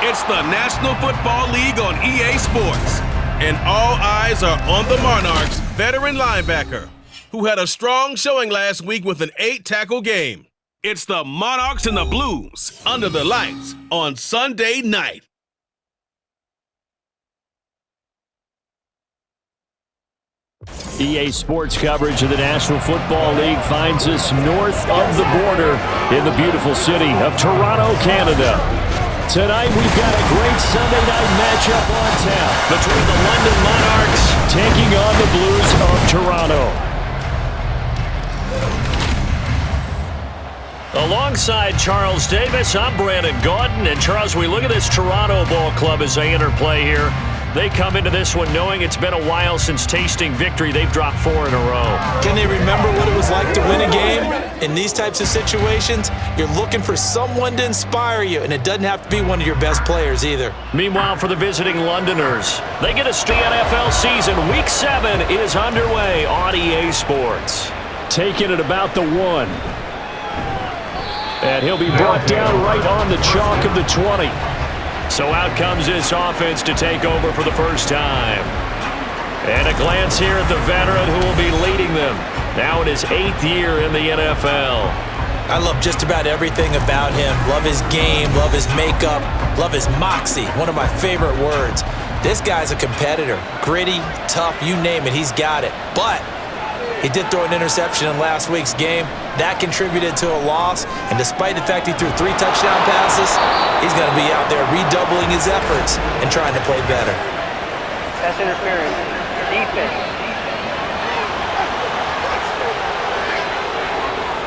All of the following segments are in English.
It's the National Football League on EA Sports. And all eyes are on the Monarchs' veteran linebacker, who had a strong showing last week with an 8-tackle game. It's the Monarchs and the Blues under the lights on Sunday night. EA Sports coverage of the National Football League finds us north of the border in the beautiful city of Toronto, Canada. Tonight we've got a great Sunday night matchup on tap between the London Monarchs taking on the Blues of Toronto. Alongside Charles Davis, I'm Brandon Gaudin. And Charles, we look at this Toronto Ball Club as they enter play here. They come into this one knowing it's been a while since tasting victory. They've dropped 4 in a row. Can they remember what it was like to win a game? In these types of situations, you're looking for someone to inspire you, and it doesn't have to be one of your best players either. Meanwhile, for the visiting Londoners, they get a NFL season. Week 7 is underway on EA Sports. Taking it about the 1. And he'll be brought down right on the chalk of the 20. So out comes this offense to take over for the first time. And a glance here at the veteran who will be leading them. Now in his 8th year in the NFL. I love just about everything about him. Love his game, love his makeup, love his moxie. One of my favorite words. This guy's a competitor. Gritty, tough, you name it, he's got it. But he did throw an interception in last week's game. That contributed to a loss. And despite the fact he threw 3 touchdown passes, he's going to be out there redoubling his efforts and trying to play better. Pass interference. Defense.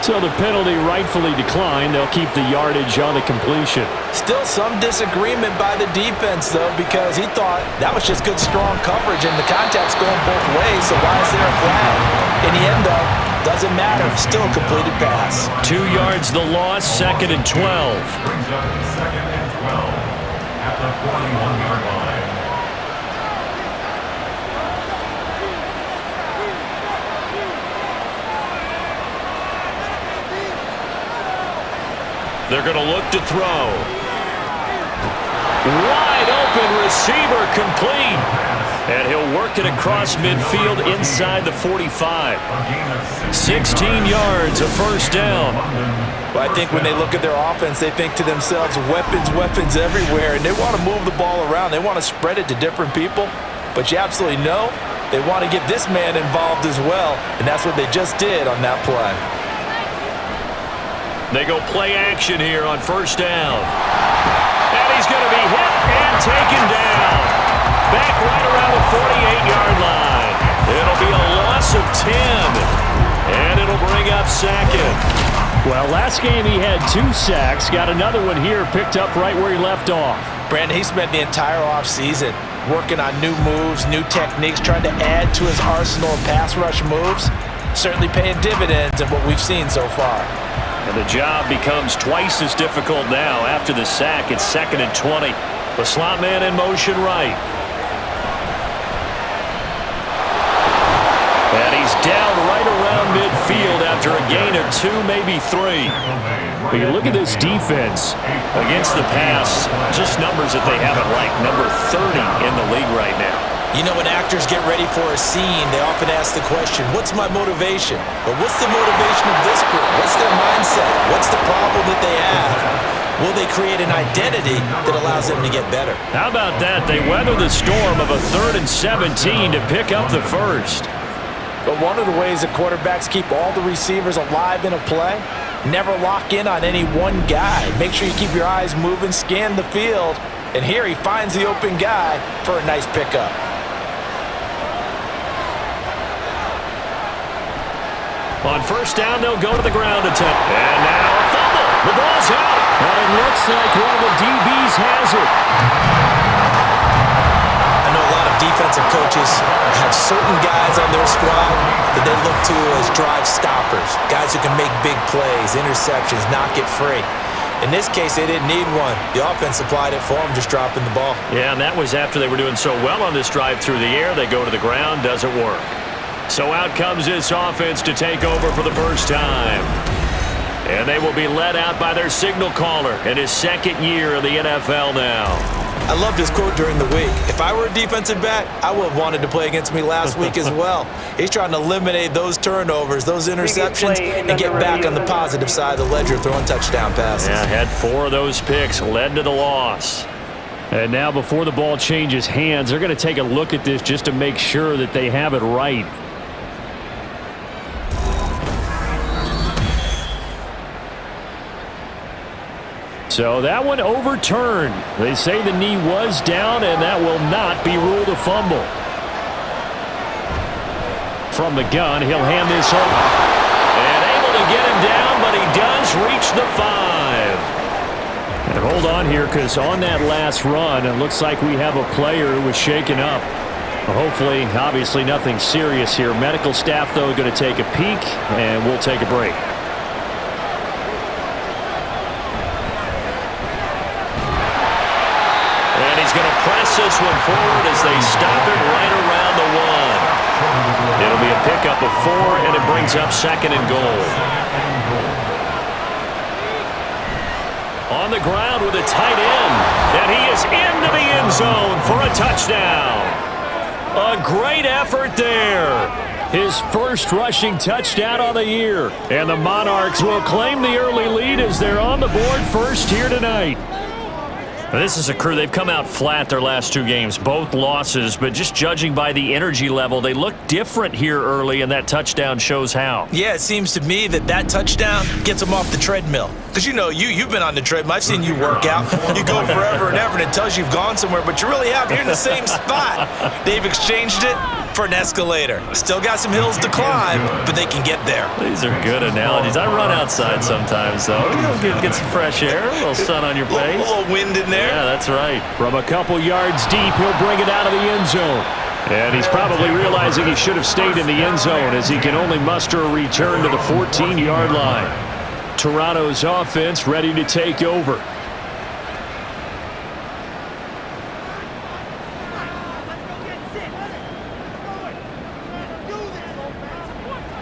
So the penalty rightfully declined. They'll keep the yardage on the completion. Still some disagreement by the defense, though, because he thought that was just good, strong coverage, and the contact's going both ways, so why is there a flag? In the end, though, doesn't matter. Still a completed pass. 2 yards the loss, 2nd and 12. Brings up 2nd and 12 at the 41-yard line. They're going to look to throw. Wide open receiver complete. And he'll work it across midfield inside the 45. 16 yards, a first down. Well, I think when they look at their offense, they think to themselves, weapons, weapons everywhere, and they want to move the ball around. They want to spread it to different people. But you absolutely know they want to get this man involved as well, and that's what they just did on that play. They go play action here on first down. And he's going to be hit and taken down. Back right around the 48-yard line. It'll be a loss of 10. And it'll bring up 2nd. Well, last game he had 2 sacks. Got another one here picked up right where he left off. Brandon, he spent the entire offseason working on new moves, new techniques, trying to add to his arsenal of pass rush moves. Certainly paying dividends in what we've seen so far. And the job becomes twice as difficult now. After the sack, it's 2nd and 20. The slot man in motion right. And he's down right around midfield after a gain of 2, maybe 3. When you look at this defense against the pass, just numbers that they haven't liked. Number 30 in the league right now. You know, when actors get ready for a scene, they often ask the question, what's my motivation? But what's the motivation of this group? What's their mindset? What's the problem that they have? Will they create an identity that allows them to get better? How about that? They weather the storm of a 3rd and 17 to pick up the first. But one of the ways that quarterbacks keep all the receivers alive in a play, never lock in on any one guy. Make sure you keep your eyes moving, scan the field, and here he finds the open guy for a nice pickup. On first down, they'll go to the ground attempt. And now a fumble. The ball's out. And it looks like one of the DBs has it. I know a lot of defensive coaches have certain guys on their squad that they look to as drive stoppers. Guys who can make big plays, interceptions, knock it free. In this case, they didn't need one. The offense supplied it for them, just dropping the ball. Yeah, and that was after they were doing so well on this drive through the air. They go to the ground, doesn't work. So out comes this offense to take over for the first time. And they will be led out by their signal caller in his second year in the NFL now. I loved his quote during the week. If I were a defensive back, I would have wanted to play against me last week as well. He's trying to eliminate those turnovers, those interceptions, and get back on the positive side of the ledger, throwing touchdown passes. Yeah, had 4 of those picks, led to the loss. And now before the ball changes hands, they're going to take a look at this just to make sure that they have it right. So that one overturned. They say the knee was down, and that will not be ruled a fumble. From the gun, he'll hand this off. And able to get him down, but he does reach the 5. And hold on here, because on that last run, it looks like we have a player who was shaken up. Hopefully, obviously nothing serious here. Medical staff, though, going to take a peek, and we'll take a break. Press this one forward as they stop it right around the 1. It'll be a pickup of 4, and it brings up 2nd and goal. On the ground with a tight end, and he is into the end zone for a touchdown. A great effort there. His first rushing touchdown on the year. And the Monarchs will claim the early lead as they're on the board first here tonight. This is a crew. They've come out flat their last 2 games, both losses, but just judging by the energy level, they look different here early, and that touchdown shows how. Yeah, it seems to me that touchdown gets them off the treadmill. Because you know, you've been on the treadmill. I've seen you work out. You go forever and ever, and it tells you you've gone somewhere, but you really have. You're in the same spot. They've exchanged it for an escalator. Still got some hills to climb, but they can get there. These are good analogies. I run outside sometimes, though. Get some fresh air, a little sun on your face. A little wind in there. Yeah, that's right. From a couple yards deep, he'll bring it out of the end zone. And he's probably realizing he should have stayed in the end zone as he can only muster a return to the 14-yard line. Toronto's offense ready to take over.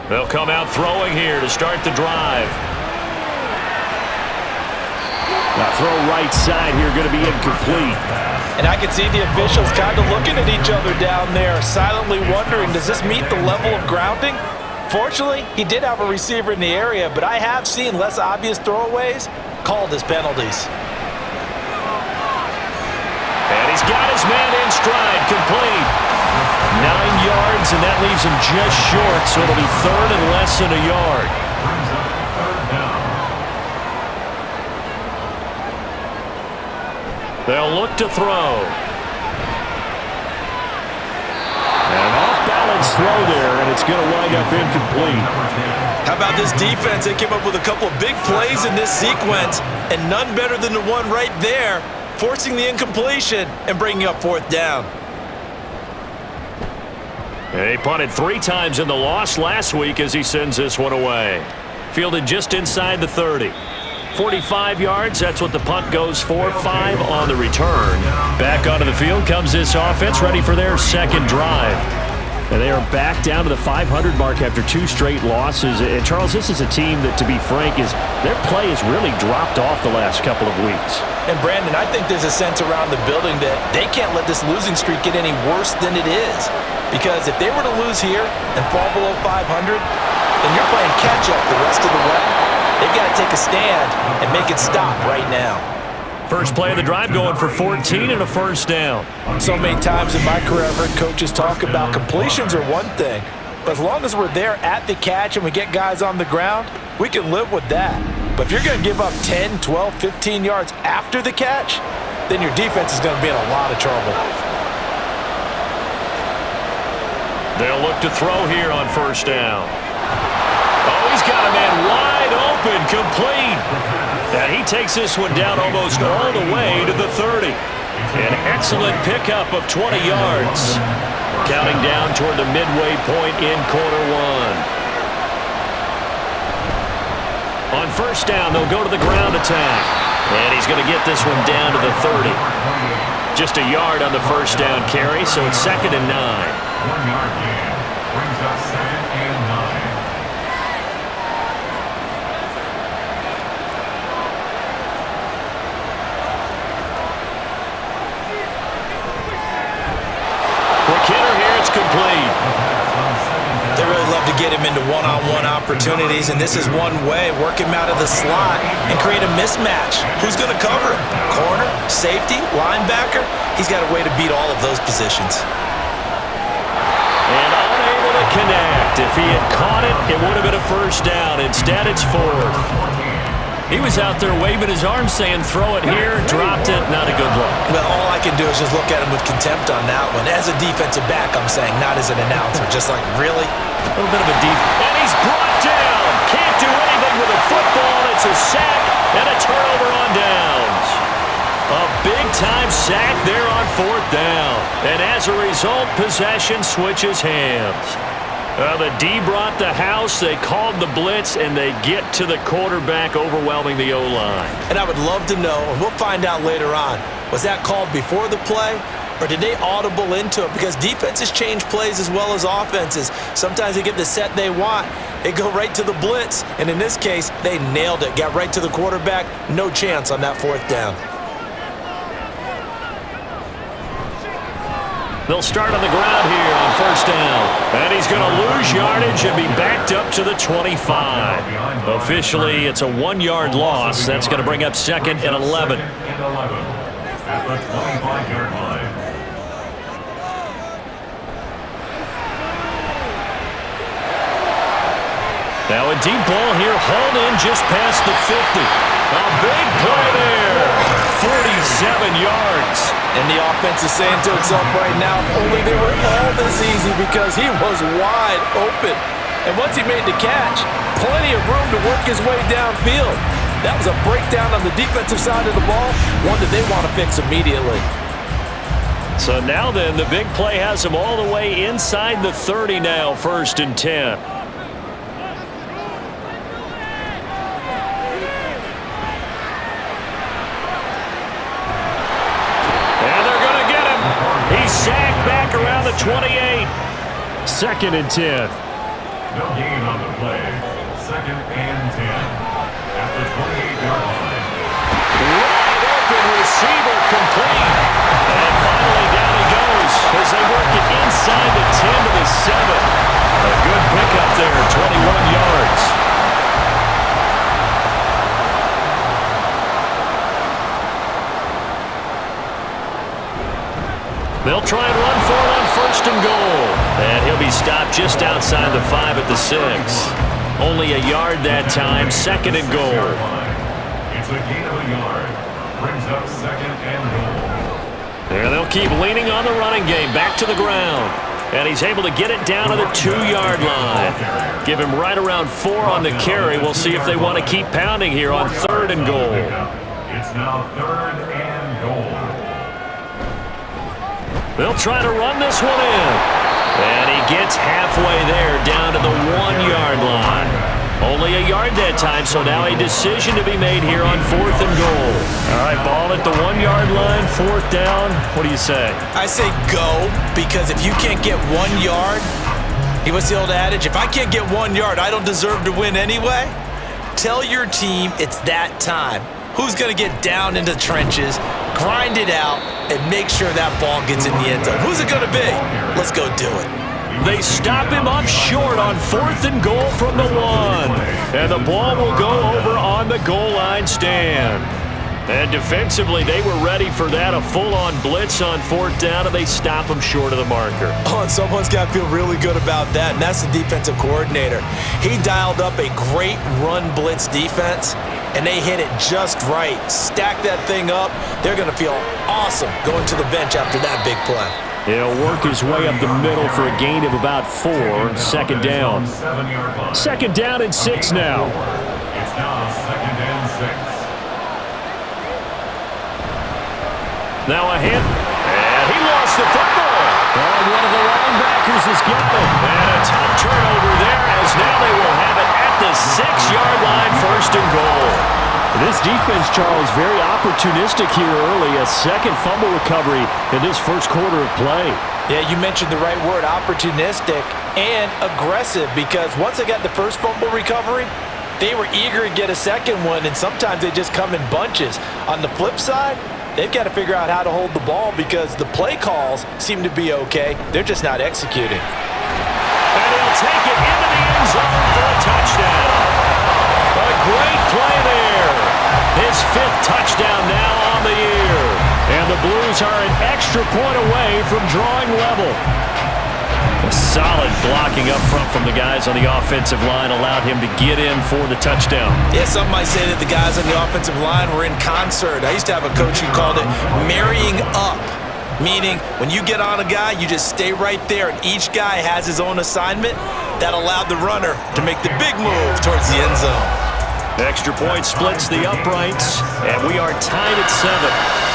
They'll come out throwing here to start the drive. Now throw right side here, going to be incomplete. And I can see the officials kind of looking at each other down there, silently wondering, does this meet the level of grounding? Fortunately, he did have a receiver in the area, but I have seen less obvious throwaways called as penalties. And he's got his man in stride, complete. 9 yards, and that leaves him just short, so it'll be 3rd and less than a yard. They'll look to throw. An off-balance throw there, and it's going to wind up incomplete. How about this defense? They came up with a couple of big plays in this sequence, and none better than the one right there, forcing the incompletion and bringing up 4th down. He punted 3 times in the loss last week as he sends this one away. Fielded just inside the 30. 45 yards, that's what the punt goes for. 5 on the return. Back onto the field comes this offense, ready for their second drive. And they are back down to the 500 mark after 2 straight losses. And Charles, this is a team that, to be frank, their play has really dropped off the last couple of weeks. And Brandon, I think there's a sense around the building that they can't let this losing streak get any worse than it is. Because if they were to lose here and fall below 500, then you're playing catch-up the rest of the way. They've got to take a stand and make it stop right now. First play of the drive going for 14 and a first down. So many times in my career I've heard coaches talk about completions are one thing, but as long as we're there at the catch and we get guys on the ground, we can live with that. But if you're going to give up 10, 12, 15 yards after the catch, then your defense is going to be in a lot of trouble. They'll look to throw here on first down. Oh, he's got a man wide open, complete. And he takes this one down almost all the way to the 30. An excellent pickup of 20 yards. Counting down toward the midway point in quarter 1. On first down, they'll go to the ground attack. And he's going to get this one down to the 30. Just a yard on the first down carry, so it's 2nd and 9. 1-yard gain brings up 2nd and 9. get him into one-on-one opportunities, and this is one way. Work him out of the slot and create a mismatch. Who's going to cover him? Corner, safety, linebacker? He's got a way to beat all of those positions. And unable to connect. If he had caught it, it would have been a first down. Instead, it's fourth. He was out there waving his arms saying, throw it here, dropped it, not a good look. Well, all I can do is just look at him with contempt on that one. As a defensive back, I'm saying, not as an announcer. Just like, really? A little bit of a deep. And he's brought down. Can't do anything with a football. It's a sack and a turnover on downs. A big-time sack there on fourth down. And as a result, possession switches hands. The D brought the house, they called the blitz, and they get to the quarterback, overwhelming the O-line. And I would love to know, and we'll find out later on, was that called before the play, or did they audible into it? Because defenses change plays as well as offenses. Sometimes they get the set they want, they go right to the blitz, and in this case, they nailed it, got right to the quarterback, no chance on that fourth down. They'll start on the ground here on first down. And he's going to lose yardage and be backed up to the 25. Officially, it's a 1-yard loss. That's going to bring up second and 11. At the 25-yard line. Now a deep ball here, hauled in just past the 50. A big play there. 47 yards. And the offense is saying to itself right now, only they were all this easy because he was wide open. And once he made the catch, plenty of room to work his way downfield. That was a breakdown on the defensive side of the ball, one that they want to fix immediately. So now then, the big play has him all the way inside the 30 now, first and 10. Sacked back around the 28. Second and 10. No gain on the play. Second and 10. At the 28-yard line. Wide open receiver complete. And finally down he goes as they work it inside the 10 to the 7. A good pickup there, 21 yards. They'll try and run for it on first and goal. And he'll be stopped just outside the 5 at the 6. Only a yard that time, second and goal. It's a gain of a yard. Brings up second and goal. And they'll keep leaning on the running game, back to the ground. And he's able to get it down to the 2-yard line. Give him right around 4 on the carry. We'll see if they want to keep pounding here on third and goal. It's now third and goal. They'll try to run this one in. And he gets halfway there down to the 1-yard line. Only a yard that time, so now a decision to be made here on fourth and goal. All right, ball at the 1-yard line, fourth down. What do you say? I say go, because if you can't get 1 yard, what's the old adage? If I can't get 1 yard, I don't deserve to win anyway. Tell your team it's that time. Who's going to get down into the trenches, grind it out, and make sure that ball gets in the end zone? Who's it going to be? Let's go do it. They stop him up short on fourth and goal from the 1. And the ball will go over on the goal line stand. And defensively, they were ready for that, a full-on blitz on fourth down, and they stop him short of the marker. Oh, and someone's got to feel really good about that, and that's the defensive coordinator. He dialed up a great run blitz defense, and they hit it just right. Stack that thing up. They're going to feel awesome going to the bench after that big play. He'll work his way up the middle for a gain of about 4, second down. Second down and 6 now. It's now second and 6. Now a hit, and he lost the football. And one of the linebackers has got it. And a tough turnover there, as now they will have it at the 6-yard line, first and goal. This defense, Charles, very opportunistic here early. A second fumble recovery in this first quarter of play. Yeah, you mentioned the right word, opportunistic and aggressive, because once they got the first fumble recovery, they were eager to get a second one, and sometimes they just come in bunches. On the flip side, they've got to figure out how to hold the ball because the play calls seem to be okay. They're just not executing. And he'll take it into the end touchdown. A great play there. His 5th touchdown now on the year. And the Blues are an extra point away from drawing level. A solid blocking up front from the guys on the offensive line allowed him to get in for the touchdown. Yeah, some might say that the guys on the offensive line were in concert. I used to have a coach who called it marrying up, meaning when you get on a guy, you just stay right there, and each guy has his own assignment. That allowed the runner to make the big move towards the end zone. Extra point splits the uprights, and we are tied at 7.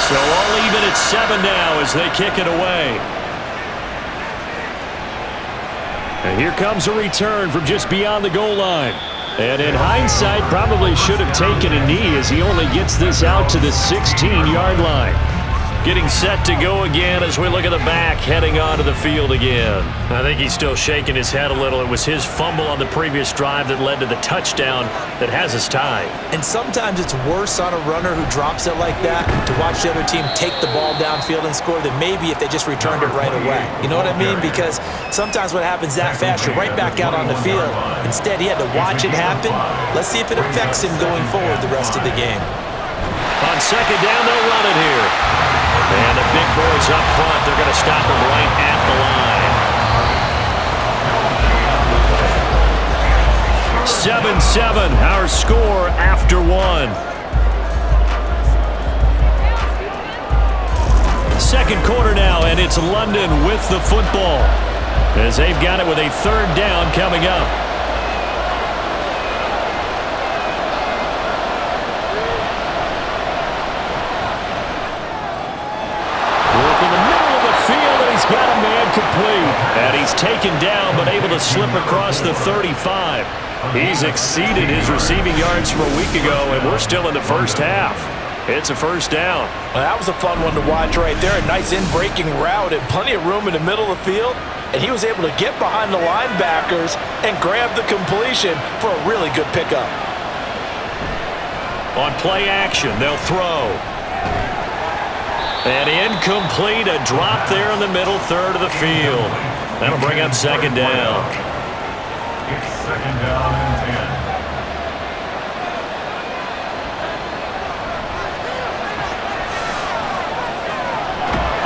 So all even at 7 now as they kick it away. And here comes a return from just beyond the goal line. And in hindsight, probably should have taken a knee as he only gets this out to the 16-yard line. Getting set to go again as we look at the back, heading onto the field again. I think he's still shaking his head a little. It was his fumble on the previous drive that led to the touchdown that has us tied. And sometimes it's worse on a runner who drops it like that to watch the other team take the ball downfield and score than maybe if they just returned it right away. You know what I mean? Because sometimes what happens that fast, you're right back out on the field. Instead, he had to watch it happen. Let's see if it affects him going forward the rest of the game. On second down, they'll run it here. And the big boys up front, they're going to stop him right at the line. 7-7, our score after 1. Second quarter now, and it's London with the football as they've got it with a 3rd down coming up. Got a man complete, and he's taken down but able to slip across the 35. He's exceeded his receiving yards from a week ago, and we're still in the first half. It's a 1st down. Well, that was a fun one to watch right there. A nice in-breaking route and plenty of room in the middle of the field, and he was able to get behind the linebackers and grab the completion for a really good pickup. On play action, they'll throw. And incomplete, a drop there in the middle 3rd of the field. That'll bring up 2nd down. It's 2nd down and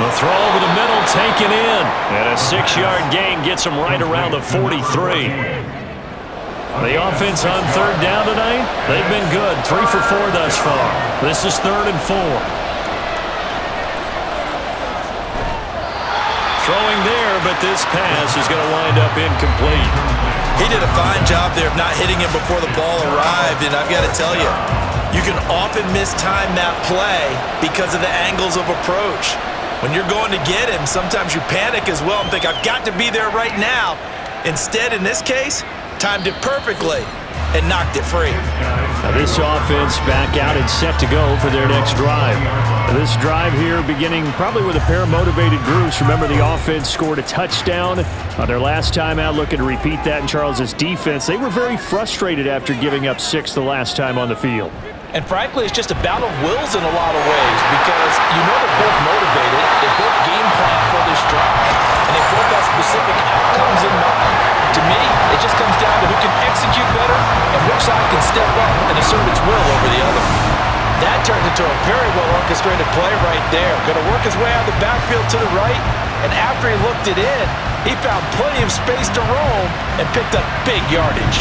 10. The throw over the middle taken in. And a 6-yard gain gets him right around the 43. The offense on 3rd down tonight, they've been good. 3 for 4 thus far. This is 3rd and 4. Throwing there, but this pass is going to wind up incomplete. He did a fine job there of not hitting him before the ball arrived, and I've got to tell you, you can often mistime that play because of the angles of approach. When you're going to get him, sometimes you panic as well and think, I've got to be there right now. Instead, in this case, timed it perfectly and knocked it free. Now this offense back out and set to go for their next drive. Now this drive here beginning probably with a pair of motivated groups. Remember, the offense scored a touchdown on their last time out, looking to repeat that in Charles's defense. They were very frustrated after giving up 6 the last time on the field. And frankly, it's just a battle of wills in a lot of ways because you know they're both motivated, they both game plan for this drive, and they both have specific outcomes in mind. To me, it just comes down to who can execute better and which side can step up and assert its will over the other. That turned into a very well-orchestrated play right there. Going to work his way out of the backfield to the right, and after he looked it in, he found plenty of space to roam and picked up big yardage.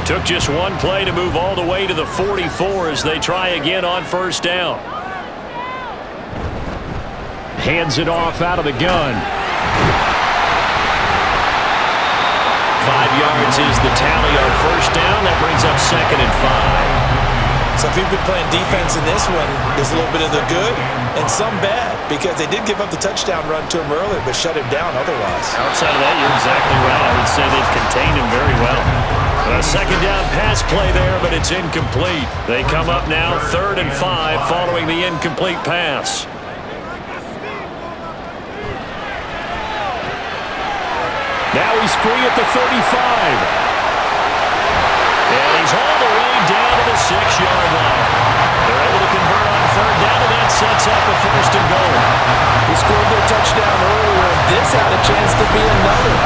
Took just one play to move all the way to the 44 as they try again on 1st down. Hands it off out of the gun. 5 yards is the tally on 1st down. That brings up 2nd and 5. So if you've been playing defense in this one, there's a little bit of the good and some bad because they did give up the touchdown run to him earlier but shut him down otherwise. Outside of that, you're exactly right. I would say they've contained him very well. A 2nd down pass play there, but it's incomplete. They come up now 3rd and 5 following the incomplete pass. Now he's free at the 35. And he's all the way down to the 6-yard line. They're able to convert on 3rd down, and that sets up a 1st and goal. He scored their touchdown earlier, and this had a chance to be another.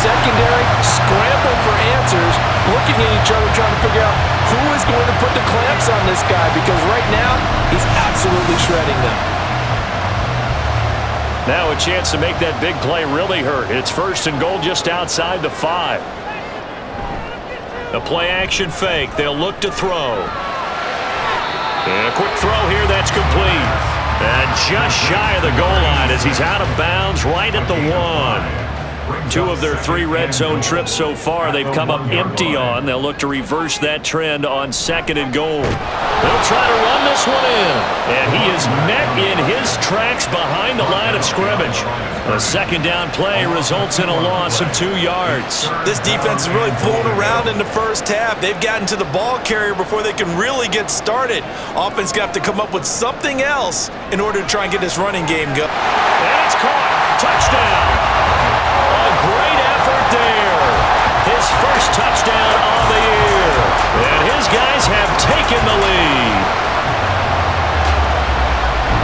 secondary scramble for answers, looking at each other, trying to figure out who is going to put the clamps on this guy, because right now, he's absolutely shredding them. Now a chance to make that big play really hurt. It's 1st and goal just outside the 5. A play-action fake. They'll look to throw. And a quick throw here. That's complete. And just shy of the goal line as he's out of bounds right at the 1. 2 of their 3 red zone trips so far they've come up empty on. They'll look to reverse that trend on 2nd and goal. They'll try to run this one in. And he is met in his tracks behind the line of scrimmage. A 2nd down play results in a loss of 2 yards. This defense has really flown around in the first half. They've gotten to the ball carrier before they can really get started. Offense got to come up with something else in order to try and get this running game going. And it's caught. Touchdown. A great effort there. His first touchdown on the year. And his guys have taken the lead.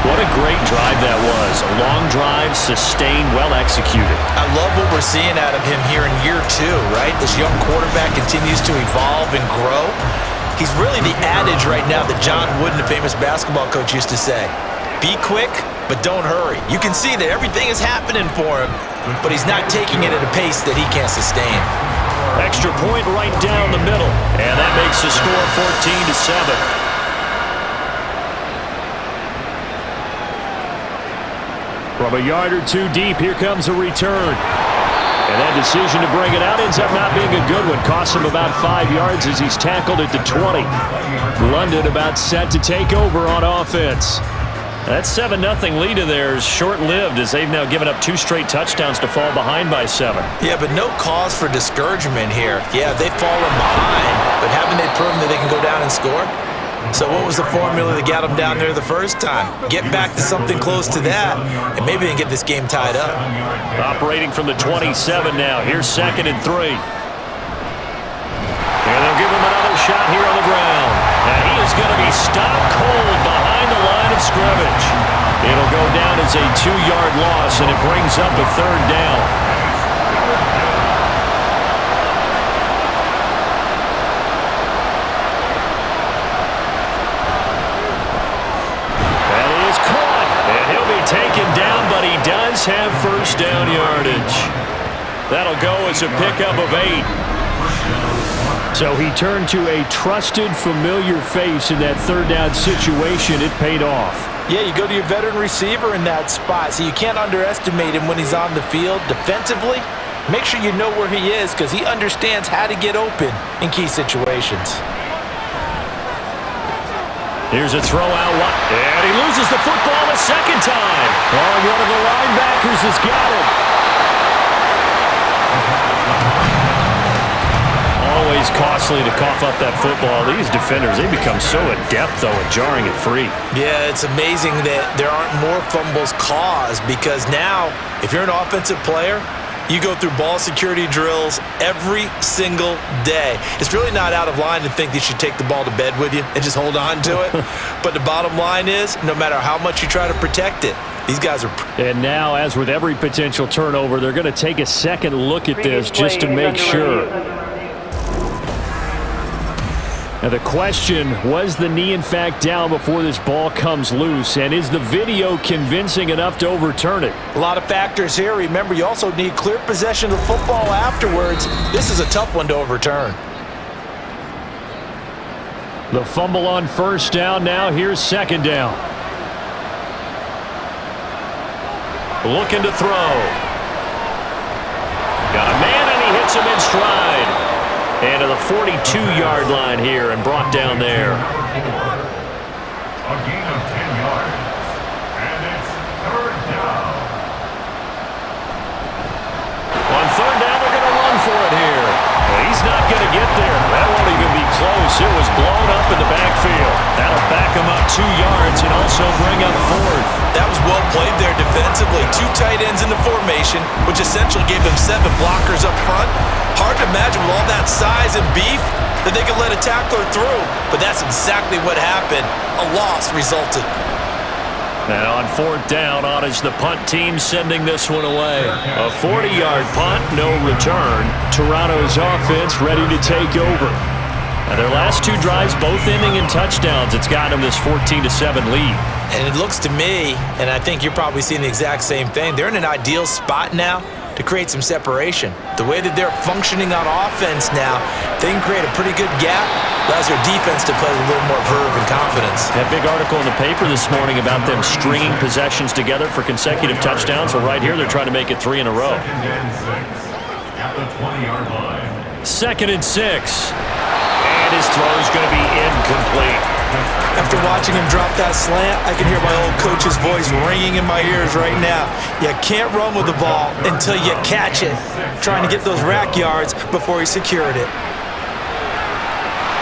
What a great drive that was. A long drive, sustained, well executed. I love what we're seeing out of him here in year 2, right? This young quarterback continues to evolve and grow. He's really the adage right now that John Wooden, the famous basketball coach, used to say. Be quick, but don't hurry. You can see that everything is happening for him, but he's not taking it at a pace that he can't sustain. Extra point right down the middle, and that makes the score 14-7. From a yard or 2 deep, here comes a return. And that decision to bring it out ends up not being a good one. Costs him about 5 yards as he's tackled at the 20. London about set to take over on offense. That 7-0 lead of theirs short-lived as they've now given up 2 straight touchdowns to fall behind by 7. Yeah, but no cause for discouragement here. Yeah, they've fallen behind, but haven't they proven that they can go down and score? So what was the formula that got them down there the first time? Get back to something close to that, and maybe they can get this game tied up. Operating from the 27 now. Here's 2nd and 3. And they'll give him another shot here on the ground. And he is going to be stopped cold behind the line of scrimmage. It'll go down as a 2-yard loss, and it brings up a 3rd down. That is caught, and he'll be taken down, but he does have 1st down yardage. That'll go as a pickup of 8. So he turned to a trusted, familiar face in that 3rd down situation. It paid off. Yeah, you go to your veteran receiver in that spot, so you can't underestimate him when he's on the field defensively. Make sure you know where he is because he understands how to get open in key situations. Here's a throw out, and he loses the football a 2nd time. Oh, one of the linebackers has got it. Always costly to cough up that football. These defenders, they become so adept, though, at jarring it free. Yeah, it's amazing that there aren't more fumbles caused because now, if you're an offensive player, you go through ball security drills every single day. It's really not out of line to think that you should take the ball to bed with you and just hold on to it. But the bottom line is, no matter how much you try to protect it, these guys are... And now, as with every potential turnover, they're going to take a second look at this just to make sure. Now the question, was the knee in fact down before this ball comes loose? And is the video convincing enough to overturn it? A lot of factors here. Remember, you also need clear possession of the football afterwards. This is a tough one to overturn. The fumble on 1st down. Now here's 2nd down. Looking to throw. Got a man and he hits him in stride. And to the 42-yard line here and brought down there. A gain of 10 yards. And it's 3rd down. On 3rd down, they're going to run for it here. Well, he's not going to get there. That won't even be close. It was blown up in the backfield. That'll back him up 2 yards and also bring up 4th. That was well played there defensively. 2 tight ends in the formation, which essentially gave them 7 blockers up front. Hard to imagine with all that size and beef that they could let a tackler through, but that's exactly what happened. A loss resulted. And on 4th down, on is the punt team sending this one away. A 40-yard punt, no return. Toronto's offense ready to take over. And their last 2 drives, both ending in touchdowns. It's got them this 14-7 lead. And it looks to me, and I think you're probably seeing the exact same thing, they're in an ideal spot now to create some separation. The way that they're functioning on offense now, they can create a pretty good gap. Allows their defense to play with a little more verve and confidence. That big article in the paper this morning about them stringing possessions together for consecutive touchdowns. Well, right here, they're trying to make it 3 in a row. 2nd and 6 at the 20-yard line. 2nd and 6. And his throw is going to be incomplete. After watching him drop that slant, I can hear my old coach's voice ringing in my ears right now. You can't run with the ball until you catch it. Trying to get those rack yards before he secured it.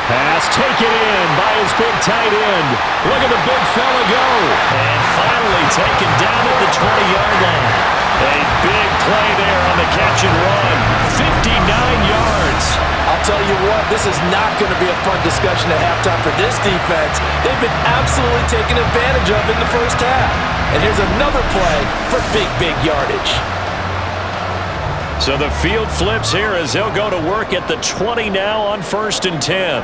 Pass taken in by his big tight end. Look at the big fella go. And finally taken down at the 20-yard line. A big play there on the catch and run. 59 yards. I'll tell you what, this is not going to be a fun discussion at halftime for this defense. They've been absolutely taken advantage of in the first half. And here's another play for big yardage. So the field flips here as they'll go to work at the 20 now on 1st and 10.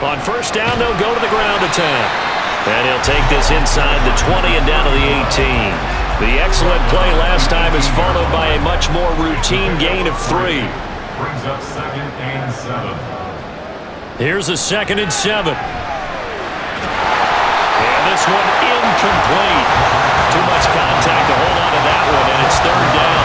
On 1st down, they'll go to the ground attack. And he'll take this inside the 20 and down to the 18. The excellent play last time is followed by a much more routine gain of 3. Brings up 2nd and 7. Here's a 2nd and 7. And this one incomplete. Too much contact to hold on to that one, and it's 3rd down.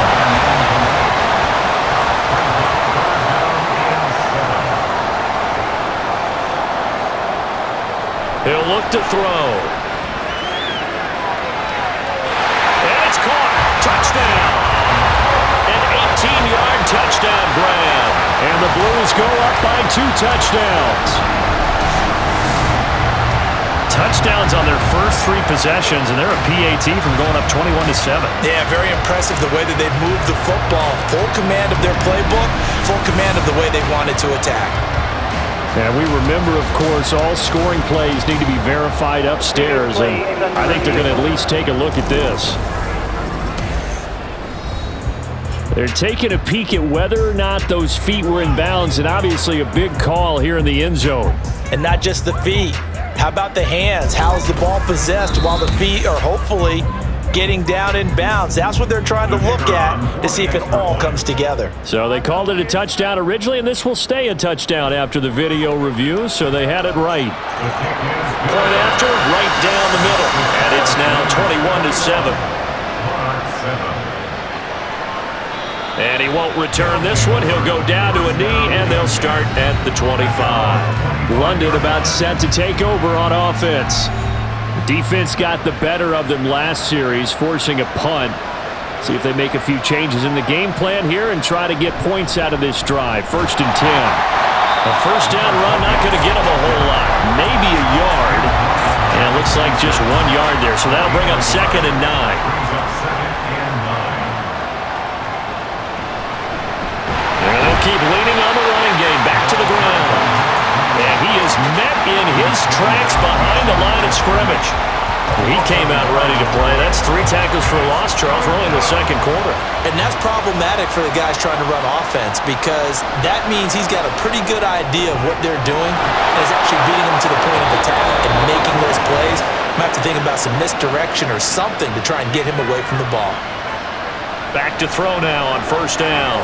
He'll look to throw. Touchdown! An 18-yard touchdown grab. And the Blues go up by 2 touchdowns. Touchdowns on their first 3 possessions, and they're a PAT from going up 21-7. Yeah, very impressive the way that they've moved the football. Full command of their playbook, full command of the way they wanted to attack. And we remember, of course, all scoring plays need to be verified upstairs, and I think they're going to at least take a look at this. They're taking a peek at whether or not those feet were in bounds, and obviously a big call here in the end zone. And not just the feet. How about the hands? How is the ball possessed while the feet are hopefully getting down in bounds? That's what they're trying to look at to see if it all comes together. So they called it a touchdown originally, and this will stay a touchdown after the video review, so they had it right. Point after, right down the middle, and it's now 21-7. And he won't return this one. He'll go down to a knee, and they'll start at the 25. London about set to take over on offense. Defense got the better of them last series, forcing a punt. See if they make a few changes in the game plan here and try to get points out of this drive. 1st and 10. A 1st down run, not going to get them a whole lot. Maybe a yard. And it looks like just 1 yard there. So that'll bring up 2nd and 9. Keep leaning on the running game, back to the ground. And he is met in his tracks behind the line of scrimmage. He came out ready to play. That's 3 tackles for a loss, Charles, really in the 2nd quarter. And that's problematic for the guys trying to run offense because that means he's got a pretty good idea of what they're doing and is actually beating them to the point of attack and making those plays. Might have to think about some misdirection or something to try and get him away from the ball. Back to throw now on 1st down.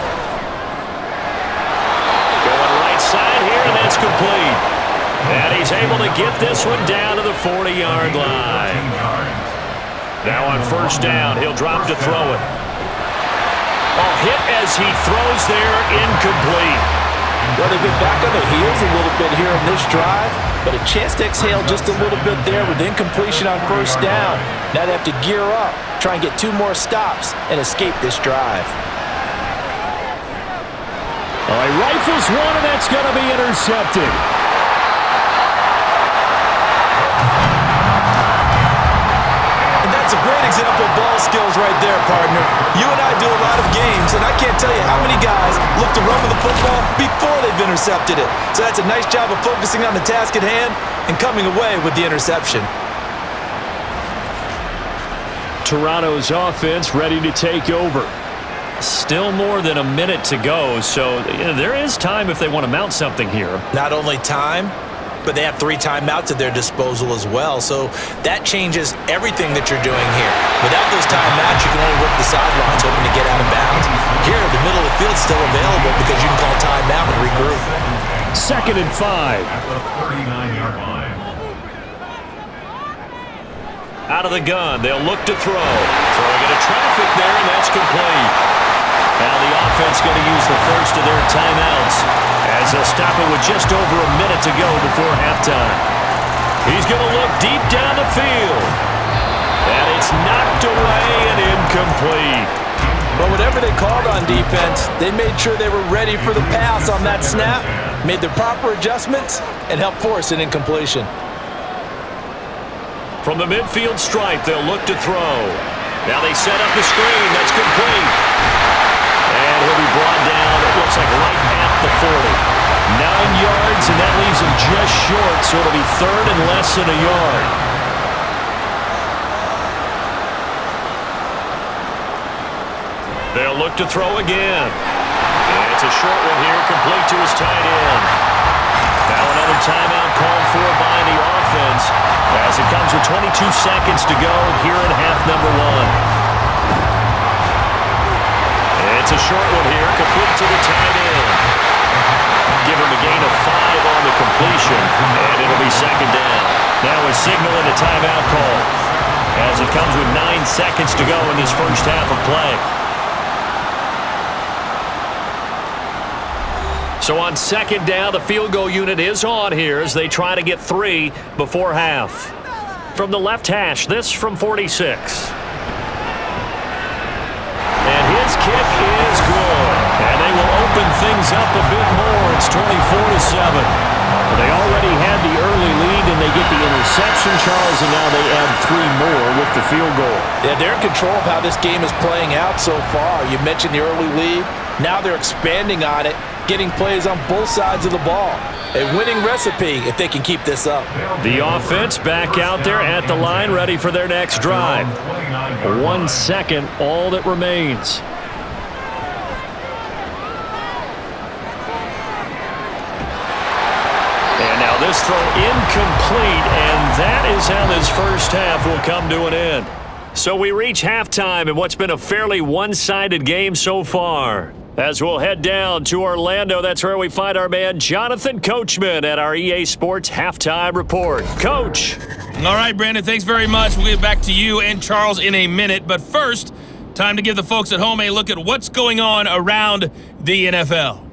Side here, and that's complete. And he's able to get this one down to the 40-yard line. Now on 1st down, he'll drop to throw it. A hit as he throws there, incomplete. Well, they've been back on their heels a little bit here in this drive, but a chance to exhale just a little bit there with incompletion on 1st down. Now they have to gear up, try and get 2 more stops, and escape this drive. He rifles one, and that's going to be intercepted. And that's a great example of ball skills right there, partner. You and I do a lot of games, and I can't tell you how many guys look to run with the football before they've intercepted it. So that's a nice job of focusing on the task at hand and coming away with the interception. Toronto's offense ready to take over. Still more than a minute to go, so there is time if they want to mount something here. Not only time, but they have 3 timeouts at their disposal as well, so that changes everything that you're doing here. Without those timeouts, you can only work the sidelines, hoping to get out of bounds. Here, the middle of the field's still available because you can call timeout and regroup. 2nd and 5. At the 39-yard line. Out of the gun, they'll look to throw. Throwing into traffic there, and that's complete. Now the offense going to use the first of their timeouts as they'll stop it with just over a minute to go before halftime. He's going to look deep down the field. And it's knocked away and incomplete. But whatever they called on defense, they made sure they were ready for the pass on that snap, made the proper adjustments, and helped force an incompletion. From the midfield stripe, they'll look to throw. Now they set up the screen. That's complete. And he'll be brought down, it looks like right at the 40. 9 yards, and that leaves him just short, so it'll be 3rd and less than a yard. They'll look to throw again. And it's a short one here, complete to his tight end. Now another timeout called for by the offense as it comes with 22 seconds to go here in half number 1. It's a short one here, complete to the tight end. Give him a gain of 5 on the completion, and it'll be 2nd down. Now a signal and a timeout call as it comes with 9 seconds to go in this first half of play. So on 2nd down, the field goal unit is on here as they try to get 3 before half. From the left hash, this from 46. And his kick is good. And they will open things up a bit more. It's 24-7. They already had the early lead, and they get the interception, Charles, and now they add 3 more with the field goal. Yeah, they're in control of how this game is playing out so far. You mentioned the early lead. Now they're expanding on it, getting plays on both sides of the ball. A winning recipe if they can keep this up. The offense back out there at the line, ready for their next drive. 1 second, all that remains. And now this throw incomplete, and that is how this first half will come to an end. So we reach halftime in what's been a fairly one-sided game so far. As we'll head down to Orlando, that's where we find our man Jonathan Coachman at our EA Sports Halftime Report. Coach. All right, Brandon, thanks very much. We'll get back to you and Charles in a minute. But first, time to give the folks at home a look at what's going on around the NFL.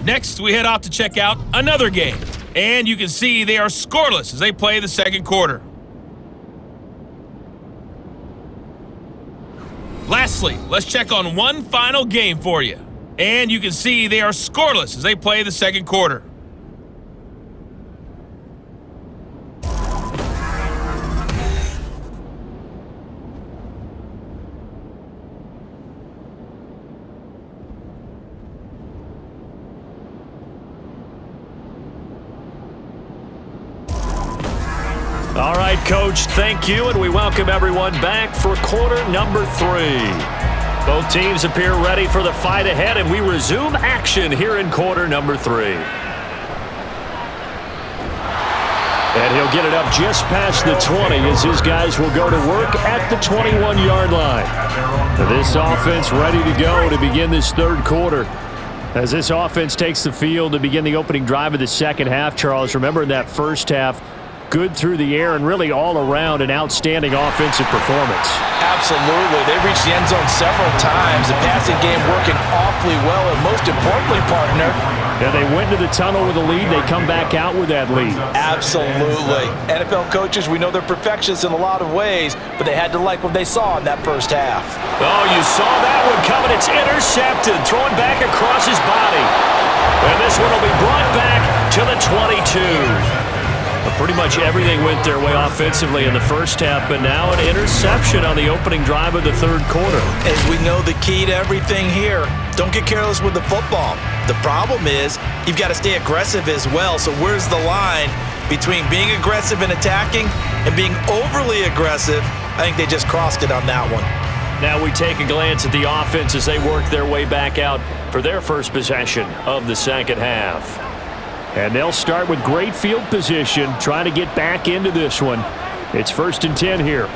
Next, we head off to check out another game. And you can see they are scoreless as they play the second quarter. Lastly, let's check on one final game for you. And you can see they are scoreless as they play the second quarter. All right, Coach, thank you, and we welcome everyone back for quarter number 3. Both teams appear ready for the fight ahead, and we resume action here in quarter number 3. And he'll get it up just past the 20 as his guys will go to work at the 21-yard line. This offense ready to go to begin this third quarter. As this offense takes the field to begin the opening drive of the second half, Charles, remember in that first half, good through the air and really all around an outstanding offensive performance. Absolutely. They reached the end zone several times. The passing game working awfully well, and most importantly, partner, yeah, they went to the tunnel with a lead. They come back out with that lead. Absolutely. NFL coaches, we know they're perfectionists in a lot of ways, but they had to like what they saw in that first half. Oh, you saw that one coming. It's intercepted, thrown back across his body. And this one will be brought back to the 22. Pretty much everything went their way offensively in the first half, but now an interception on the opening drive of the third quarter. As we know, the key to everything here, don't get careless with the football. The problem is you've got to stay aggressive as well. So where's the line between being aggressive and attacking and being overly aggressive? I think they just crossed it on that one. Now we take a glance at the offense as they work their way back out for their first possession of the second half. And they'll start with great field position, trying to get back into this one. It's 1st and 10 here.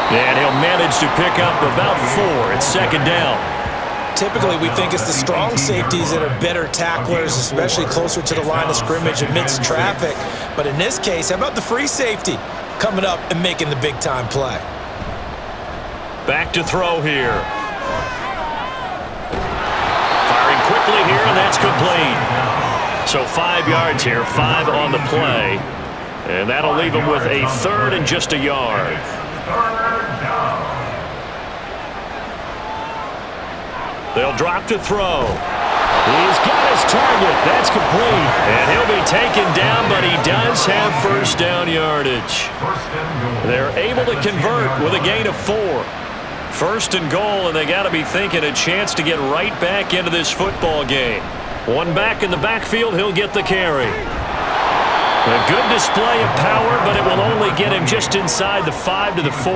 And he'll manage to pick up about 4. It's 2nd down. Typically, we think it's the strong safeties that are better tacklers, especially closer to the line of scrimmage amidst traffic. But in this case, how about the free safety coming up and making the big-time play? Back to throw here. Quickly here, and that's complete. So 5 yards here, 5 on the play. And that'll leave him with a 3rd and just a yard. They'll drop to throw. He's got his target. That's complete. And he'll be taken down, but he does have 1st down yardage. They're able to convert with a gain of 4. 1st and goal, and they got to be thinking a chance to get right back into this football game. One back in the backfield, he'll get the carry. A good display of power, but it will only get him just inside the 5 to the 4.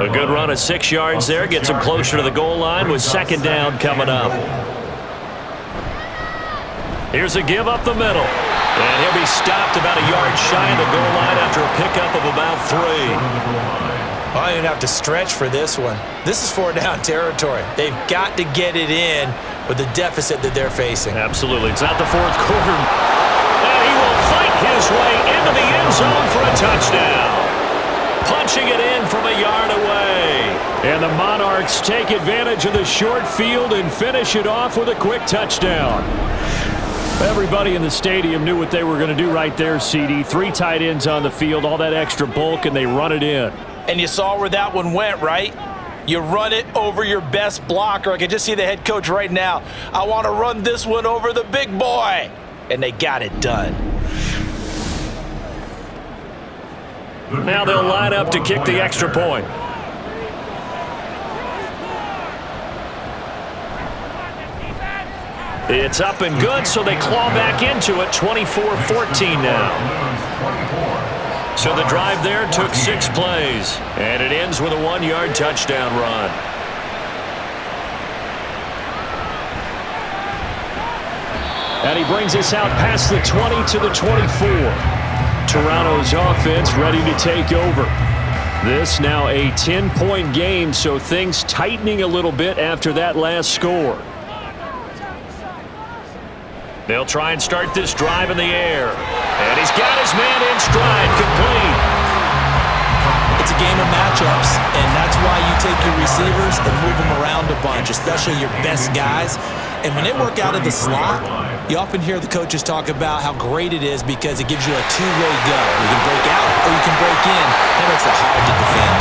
A good run of 6 yards there, gets him closer to the goal line with 2nd down coming up. Here's a give up the middle. And he'll be stopped about a yard shy of the goal line after a pickup of about 3. I don't even have to stretch for this one. This is 4-down territory. They've got to get it in with the deficit that they're facing. Absolutely. It's not the 4th quarter. And he will fight his way into the end zone for a touchdown. Punching it in from a yard away. And the Monarchs take advantage of the short field and finish it off with a quick touchdown. Everybody in the stadium knew what they were going to do right there, CD. 3 tight ends on the field, all that extra bulk, and they run it in. And you saw where that one went, right? You run it over your best blocker. I can just see the head coach right now. I want to run this one over the big boy. And they got it done. Now they'll line up to kick the extra point. It's up and good, so they claw back into it. 24-14 now. So the drive there took 6 plays, and it ends with a 1-yard touchdown run. And he brings us out past the 20 to the 24. Toronto's offense ready to take over. This now a 10-point game, so things tightening a little bit after that last score. They'll try and start this drive in the air. And he's got his man in stride, complete. It's a game of matchups, and that's why you take your receivers and move them around a bunch, especially your best guys. And when they work out of the slot, you often hear the coaches talk about how great it is because it gives you a two-way go. You can break out or you can break in. That makes it hard to defend.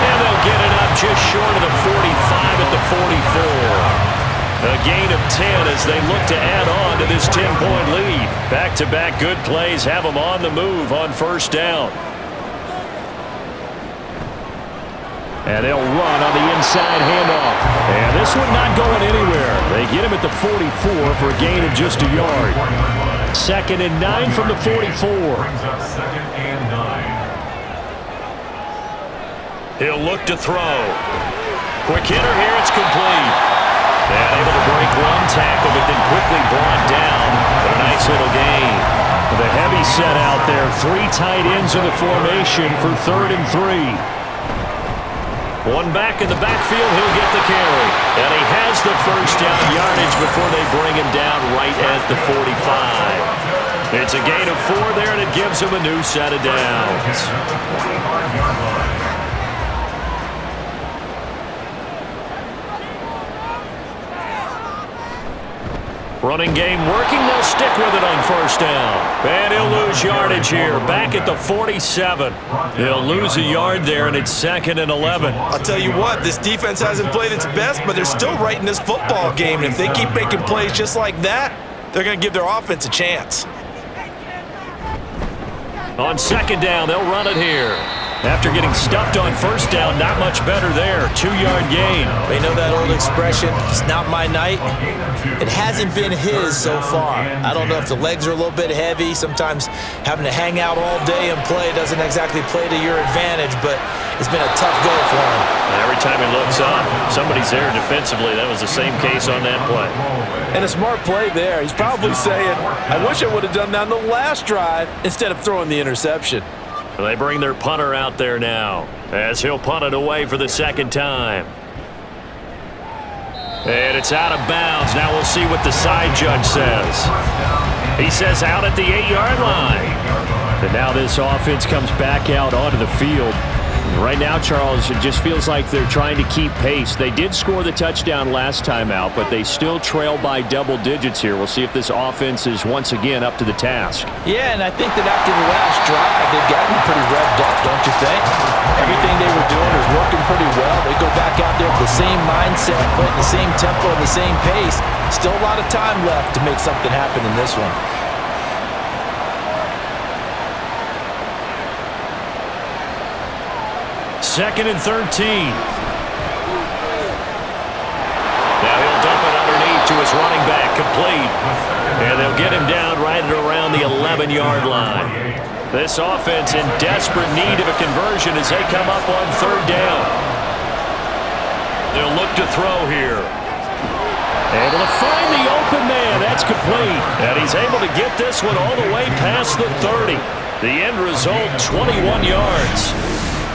And they'll get it up just short of the 45 at the 44. A gain of 10 as they look to add on to this 10-point lead. Back-to-back good plays have them on the move on 1st down. And they'll run on the inside handoff. And this one not going anywhere. They get him at the 44 for a gain of just a yard. 2nd and 9 from the 44. He'll look to throw. Quick hitter here, it's complete. And able to break one tackle, but then quickly brought down. A nice little gain. The heavy set out there. 3 tight ends in the formation for 3rd and 3. One back in the backfield, he'll get the carry. And he has the 1st down yardage before they bring him down right at the 45. It's a gain of 4 there, and it gives him a new set of downs. Running game working, they'll stick with it on 1st down. And he'll lose yardage here, back at the 47. He'll lose a yard there, and it's 2nd and 11. I'll tell you what, this defense hasn't played its best, but they're still right in this football game. And if they keep making plays just like that, they're going to give their offense a chance. On second down, they'll run it here. After getting stuffed on first down, not much better there. 2-yard gain. They know that old expression, it's not my night. It hasn't been his so far. I don't know if the legs are a little bit heavy. Sometimes having to hang out all day and play doesn't exactly play to your advantage, but it's been a tough go for him. Every time he looks up, somebody's there defensively. That was the same case on that play. And a smart play there. He's probably saying, I wish I would have done that on the last drive instead of throwing the interception. They bring their punter out there now as he'll punt it away for the second time. And it's out of bounds. Now we'll see what the side judge says. He says out at the 8-yard line. And now this offense comes back out onto the field. Right now, Charles, it just feels like they're trying to keep pace. They did score the touchdown last time out, but they still trail by double digits here. We'll see if this offense is once again up to the task. Yeah, and I think that after the last drive, they've gotten pretty revved up, don't you think? Everything they were doing is working pretty well. They go back out there with the same mindset, putting the same tempo and the same pace. Still a lot of time left to make something happen in this one. Second and 13. Now he'll dump it underneath to his running back, complete. And they'll get him down right at around the 11-yard line. This offense in desperate need of a conversion as they come up on third down. They'll look to throw here. Able to find the open man. That's complete. And he's able to get this one all the way past the 30. The end result, 21 yards.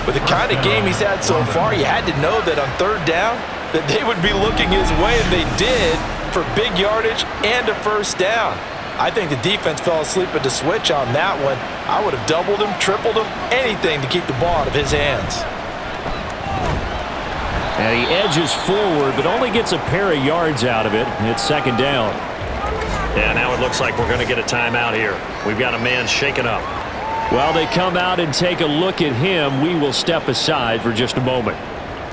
With the kind of game he's had so far, you had to know that on third down that they would be looking his way, and they did, for big yardage and a first down. I think the defense fell asleep at the switch on that one. I would have doubled him, tripled him, anything to keep the ball out of his hands. And he edges forward, but only gets a pair of yards out of it. It's second down. Yeah, now it looks like we're going to get a timeout here. We've got a man shaken up. While they come out and take a look at him, we will step aside for just a moment.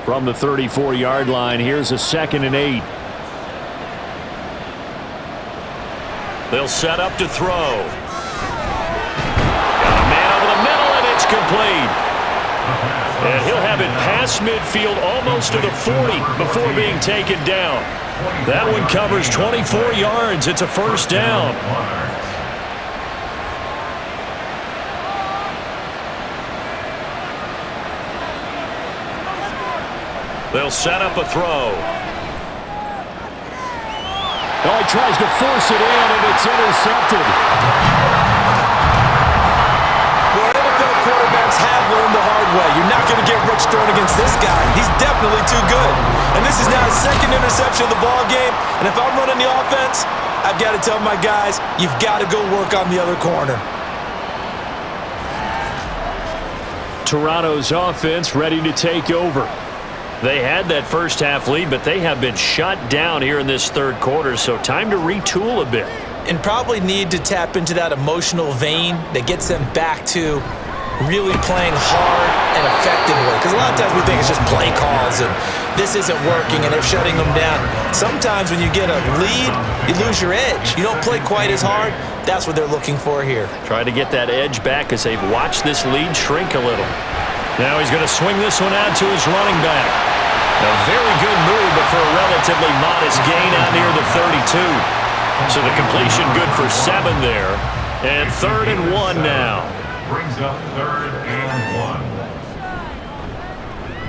From the 34-yard line, here's a 2nd and 8. They'll set up to throw. Got a man over the middle, and it's complete. And he'll have it past midfield almost to the 40 before being taken down. That one covers 24 yards. It's a first down. They'll set up a throw. Oh, he tries to force it in, and it's intercepted. Well, NFL quarterbacks have learned the hard way. You're not going to get rich throwing against this guy. He's definitely too good. And this is now his second interception of the ball game. And if I'm running the offense, I've got to tell my guys, you've got to go work on the other corner. Toronto's offense ready to take over. They had that first half lead, but they have been shut down here in this third quarter, so time to retool a bit. And probably need to tap into that emotional vein that gets them back to really playing hard and effectively. Because a lot of times we think it's just play calls and this isn't working and they're shutting them down. Sometimes when you get a lead, you lose your edge. You don't play quite as hard. That's what they're looking for here. Try to get that edge back as they've watched this lead shrink a little. Now he's going to swing this one out to his running back. A very good move, but for a relatively modest gain out near the 32. So the completion good for 7 there. And 3rd and 1 now. Brings up 3rd and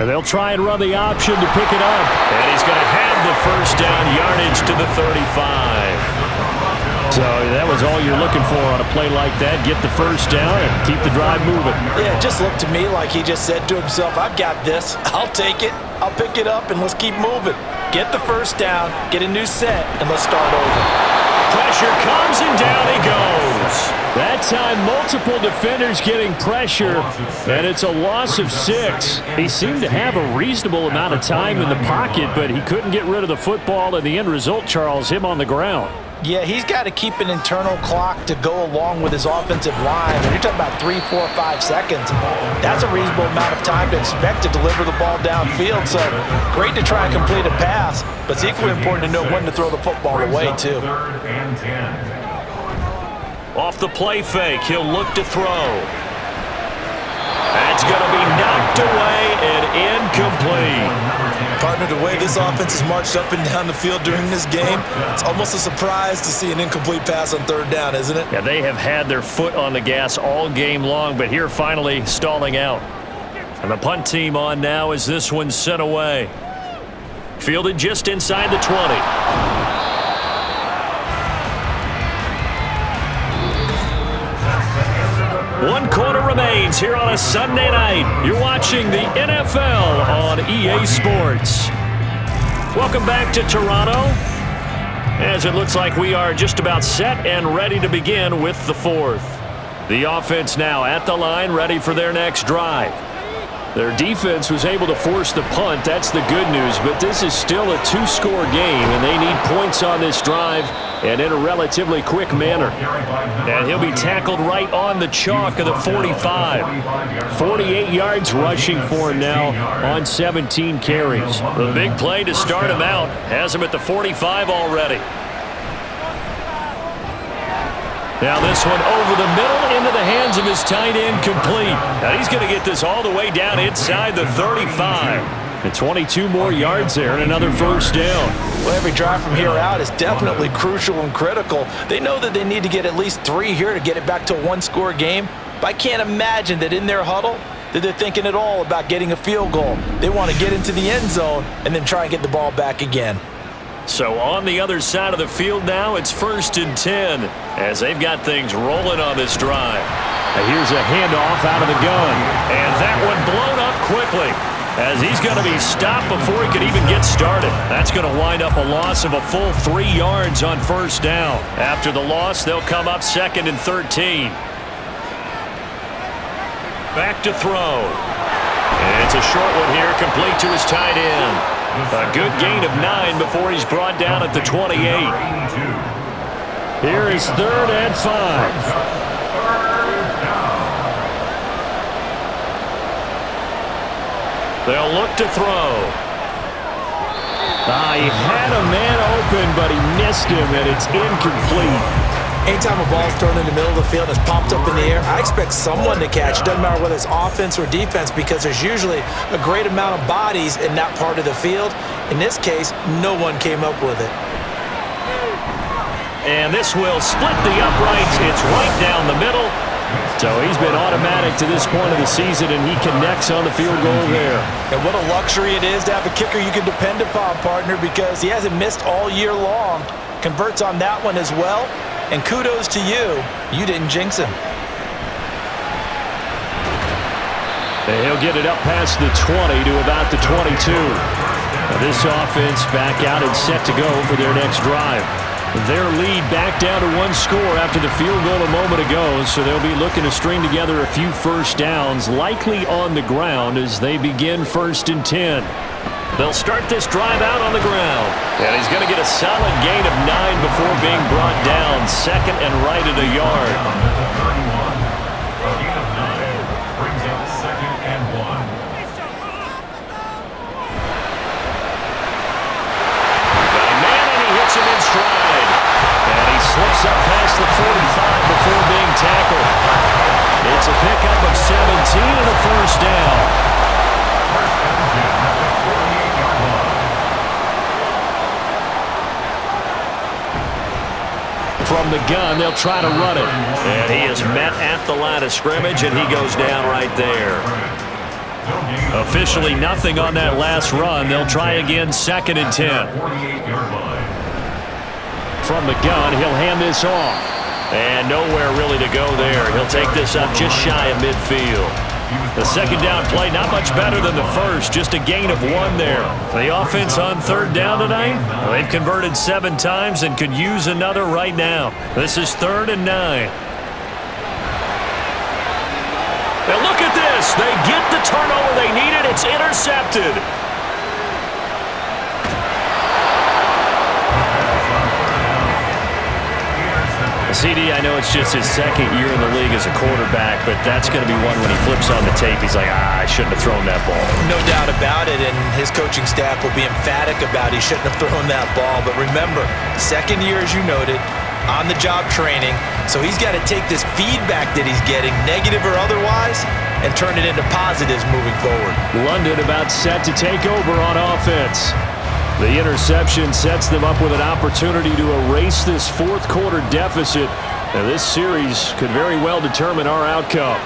1. And they'll try and run the option to pick it up. And he's going to have the first down yardage to the 35. So that was all you're looking for on a play like that. Get the first down and keep the drive moving. Yeah, it just looked to me like he just said to himself, I've got this. I'll take it. I'll pick it up, and let's keep moving. Get the first down, get a new set, and let's start over. Pressure comes, and down he goes. That time, multiple defenders getting pressure, and it's a loss of 6. He seemed to have a reasonable amount of time in the pocket, but he couldn't get rid of the football, and the end result, Charles, him on the ground. Yeah, he's got to keep an internal clock to go along with his offensive line. When you're talking about 3, 4, 5 seconds, that's a reasonable amount of time to expect to deliver the ball downfield. So great to try and complete a pass, but it's equally important to know when to throw the football away, too. Third and 10. Off the play fake, he'll look to throw. That's going to be knocked away and incomplete. Partner, the way this offense has marched up and down the field during this game, it's almost a surprise to see an incomplete pass on third down, isn't it? Yeah, they have had their foot on the gas all game long, but here finally stalling out. And the punt team on now as this one's sent away. Fielded just inside the 20. 1 quarter remains here on a Sunday night. You're watching the NFL on EA Sports. Welcome back to Toronto, as it looks like we are just about set and ready to begin with the fourth. The offense now at the line, ready for their next drive. Their defense was able to force the punt. That's the good news, but this is still a 2-score game, and they need points on this drive and in a relatively quick manner. And he'll be tackled right on the chalk of the 45. 48 yards rushing for him now on 17 carries. The big play to start him out has him at the 45 already. Now this one over the middle into the hands of his tight end, complete. Now he's going to get this all the way down inside the 35. And 22 more yards there and another first down. Well, every drive from here out is definitely crucial and critical. They know that they need to get at least 3 here to get it back to a 1-score game. But I can't imagine that in their huddle that they're thinking at all about getting a field goal. They want to get into the end zone and then try and get the ball back again. So on the other side of the field now, it's 1st and 10 as they've got things rolling on this drive. Now here's a handoff out of the gun, and that one blown up quickly as he's going to be stopped before he could even get started. That's going to wind up a loss of a full 3 yards on first down. After the loss, they'll come up 2nd and 13. Back to throw. And it's a short one here, complete to his tight end. A good gain of 9 before he's brought down at the 28. Here is 3rd and 5. They'll look to throw. He had a man open, but he missed him, and it's incomplete. Anytime a ball's thrown in the middle of the field and it's popped up in the air, I expect someone to catch. It doesn't matter whether it's offense or defense, because there's usually a great amount of bodies in that part of the field. In this case, no one came up with it. And this will split the uprights. It's right down the middle. So he's been automatic to this point of the season, and he connects on the field goal there. And what a luxury it is to have a kicker you can depend upon, partner, because he hasn't missed all year long. Converts on that one as well. And kudos to you. You didn't jinx him. And he'll get it up past the 20 to about the 22. Now this offense back out and set to go for their next drive. Their lead back down to 1 score after the field goal a moment ago, so they'll be looking to string together a few first downs, likely on the ground as they begin 1st and 10. They'll start this drive out on the ground. And he's going to get a solid gain of 9 before being brought down. 2nd and right at a yard. A gain of 9 brings up 2nd and 1. Got a man, and he hits him in stride. And he slips up past the 45 before being tackled. It's a pickup of 17 and a first down. From the gun, they'll try to run it. And he is met at the line of scrimmage, and he goes down right there. Officially nothing on that last run. They'll try again, 2nd and 10. From the gun, he'll hand this off. And nowhere really to go there. He'll take this up just shy of midfield. The second down play, not much better than the first, just a gain of 1 there. The offense on 3rd down tonight, they've converted 7 times and could use another right now. This is 3rd and 9. Now look at this. They get the turnover they needed. It's intercepted. TD, I know it's just his second year in the league as a quarterback, but that's going to be one when he flips on the tape, he's like, I shouldn't have thrown that ball. No doubt about it, and his coaching staff will be emphatic about he shouldn't have thrown that ball. But remember, second year, as you noted, on-the-job training, so he's got to take this feedback that he's getting, negative or otherwise, and turn it into positives moving forward. London about set to take over on offense. The interception sets them up with an opportunity to erase this fourth quarter deficit. And this series could very well determine our outcome.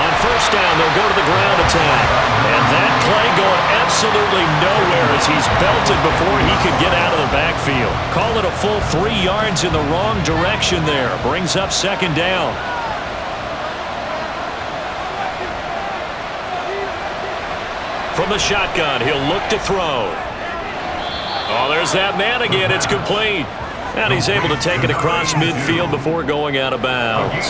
On first down, they'll go to the ground attack. And that play going absolutely nowhere as he's belted before he could get out of the backfield. Call it a full 3 yards in the wrong direction there. Brings up second down. From the shotgun, he'll look to throw. Oh, there's that man again. It's complete. And he's able to take it across midfield before going out of bounds.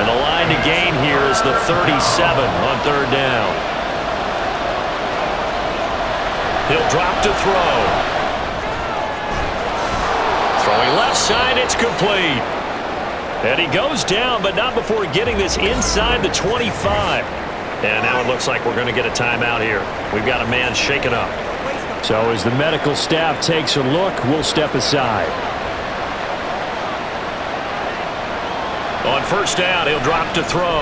And the line to gain here is the 37 on third down. He'll drop to throw. Throwing left side, it's complete. And he goes down, but not before getting this inside the 25. And now it looks like we're going to get a timeout here. We've got a man shaken up. So as the medical staff takes a look, we'll step aside. On first down, he'll drop to throw.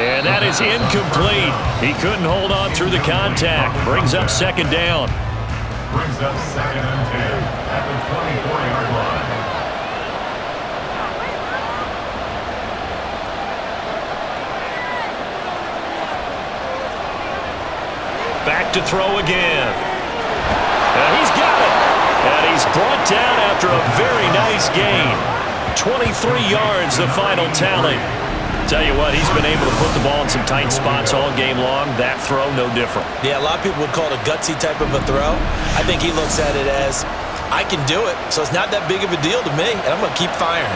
And that is incomplete. He couldn't hold on through the contact. Brings up second down. Brings up second and 10 at the 24-yard line. Back to throw again. And he's got it. And he's brought down after a very nice gain. 23 yards, the final tally. Tell you what, he's been able to put the ball in some tight spots all game long. That throw, no different. Yeah, a lot of people would call it a gutsy type of a throw. I think he looks at it as, I can do it, so it's not that big of a deal to me, and I'm going to keep firing.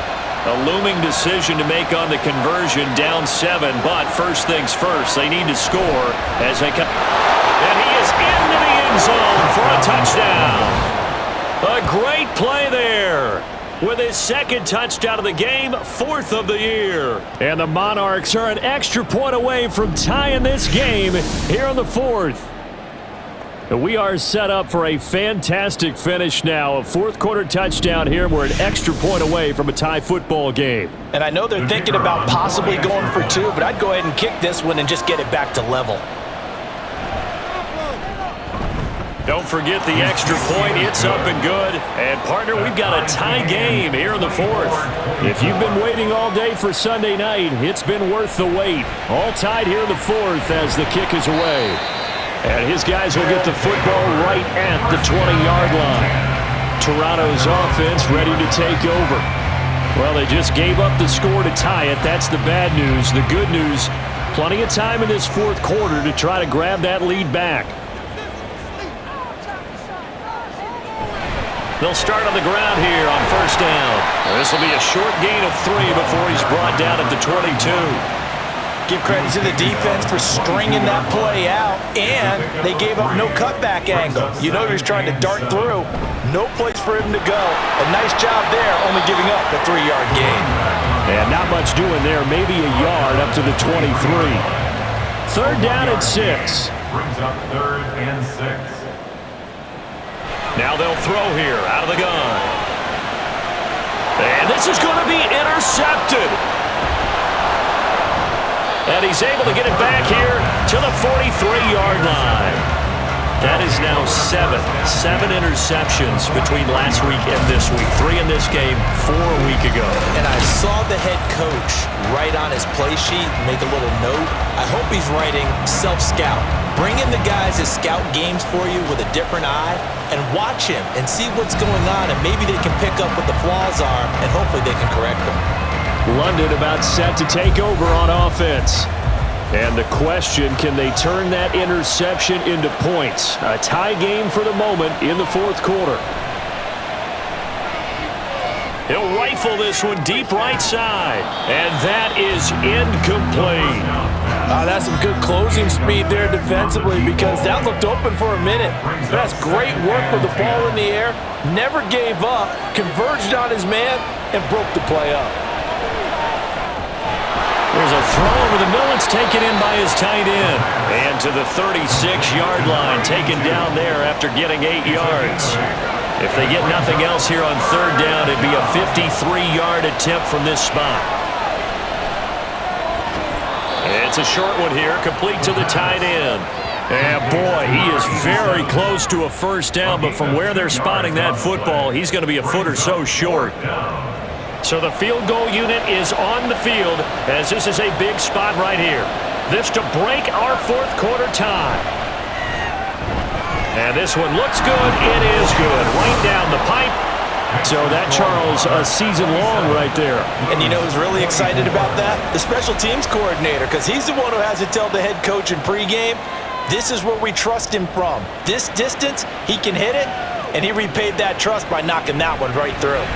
A looming decision to make on the conversion, down 7, but first things first, they need to score as they come. And he is into the end zone for a touchdown. A great play there. With his second touchdown of the game, 4th of the year. And the Monarchs are an extra point away from tying this game here on the 4th. We are set up for a fantastic finish now. A fourth quarter touchdown here. We're an extra point away from a tie football game. And I know they're thinking about possibly going for 2, but I'd go ahead and kick this one and just get it back to level. Don't forget the extra point. It's up and good. And, partner, we've got a tie game here in the 4th. If you've been waiting all day for Sunday night, it's been worth the wait. All tied here in the 4th as the kick is away. And his guys will get the football right at the 20-yard line. Toronto's offense ready to take over. Well, they just gave up the score to tie it. That's the bad news. The good news, plenty of time in this 4th quarter to try to grab that lead back. They'll start on the ground here on first down. This will be a short gain of 3 before he's brought down at the 22. Give credit to the defense for stringing that play out, and they gave up no cutback angle. You know he was trying to dart through. No place for him to go. A nice job there, only giving up a 3-yard gain. And not much doing there, maybe a yard up to the 23. Third down at 6. Brings up 3rd and 6. Now they'll throw here out of the gun. And this is going to be intercepted. And he's able to get it back here to the 43-yard line. That is now 7 interceptions between last week and this week. 3 in this game, 4 a week ago. And I saw the head coach write on his play sheet, make a little note. I hope he's writing self-scout. Bring in the guys that scout games for you with a different eye and watch him and see what's going on, and maybe they can pick up what the flaws are, and hopefully they can correct them. London about set to take over on offense. And the question, can they turn that interception into points? A tie game for the moment in the 4th quarter. He'll rifle this one deep right side. And that is incomplete. That's some good closing speed there defensively because that looked open for a minute. That's great work with the ball in the air. Never gave up, converged on his man, and broke the play up. There's a throw over the middle. It's taken in by his tight end. And to the 36-yard line, taken down there after getting 8 yards. If they get nothing else here on third down, it'd be a 53-yard attempt from this spot. It's a short one here, complete to the tight end. And boy, he is very close to a first down, but from where they're spotting that football, he's going to be a foot or so short. So the field goal unit is on the field as this is a big spot right here. This to break our fourth quarter tie. And this one looks good. It is good. Right down the pipe. So that, Charles, a season long right there. And you know who's really excited about that? The special teams coordinator, because he's the one who has to tell the head coach in pregame, this is where we trust him from. This distance, he can hit it, and he repaid that trust by knocking that one right through.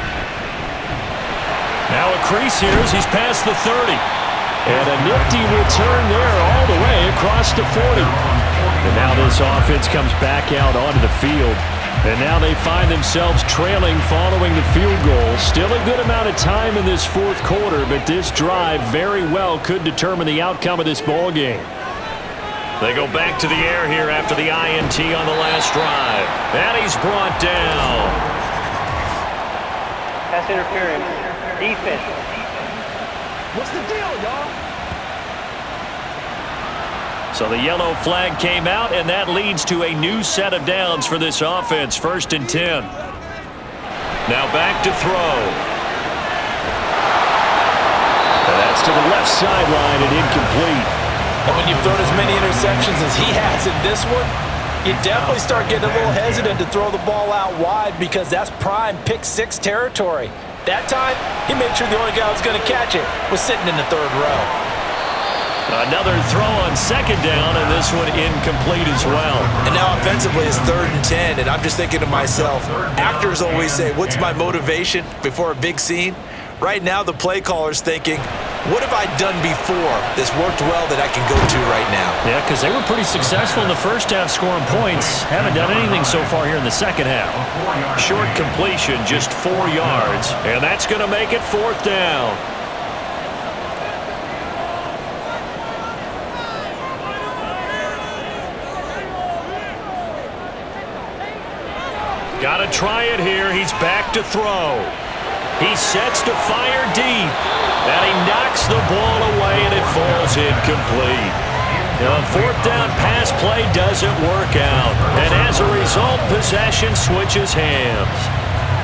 Now a crease here as he's past the 30. And a nifty return there all the way across the 40. And now this offense comes back out onto the field. And now they find themselves trailing following the field goal. Still a good amount of time in this fourth quarter, but this drive very well could determine the outcome of this ball game. They go back to the air here after the INT on the last drive. And he's brought down. Pass interference. Defense. What's the deal, y'all? So the yellow flag came out, and that leads to a new set of downs for this offense. 1st and 10. Now back to throw. And that's to the left sideline and incomplete. And when you've thrown as many interceptions as he has in this one, you definitely start getting a little hesitant to throw the ball out wide because that's prime pick six territory. That time, he made sure the only guy who was going to catch it was sitting in the third row. Another throw on 2nd down, and this one incomplete as well. And now offensively it's 3rd and 10, and I'm just thinking to myself, actors always say, what's my motivation before a big scene? Right now the play caller's thinking, what have I done before that's worked well that I can go to right now? Yeah, because they were pretty successful in the first half scoring points. Haven't done anything so far here in the second half. Short completion, just 4 yards, and that's going to make it 4th down. Got to try it here. He's back to throw. He sets to fire deep. And he knocks the ball away, and it falls incomplete. The 4th down pass play doesn't work out. And as a result, possession switches hands.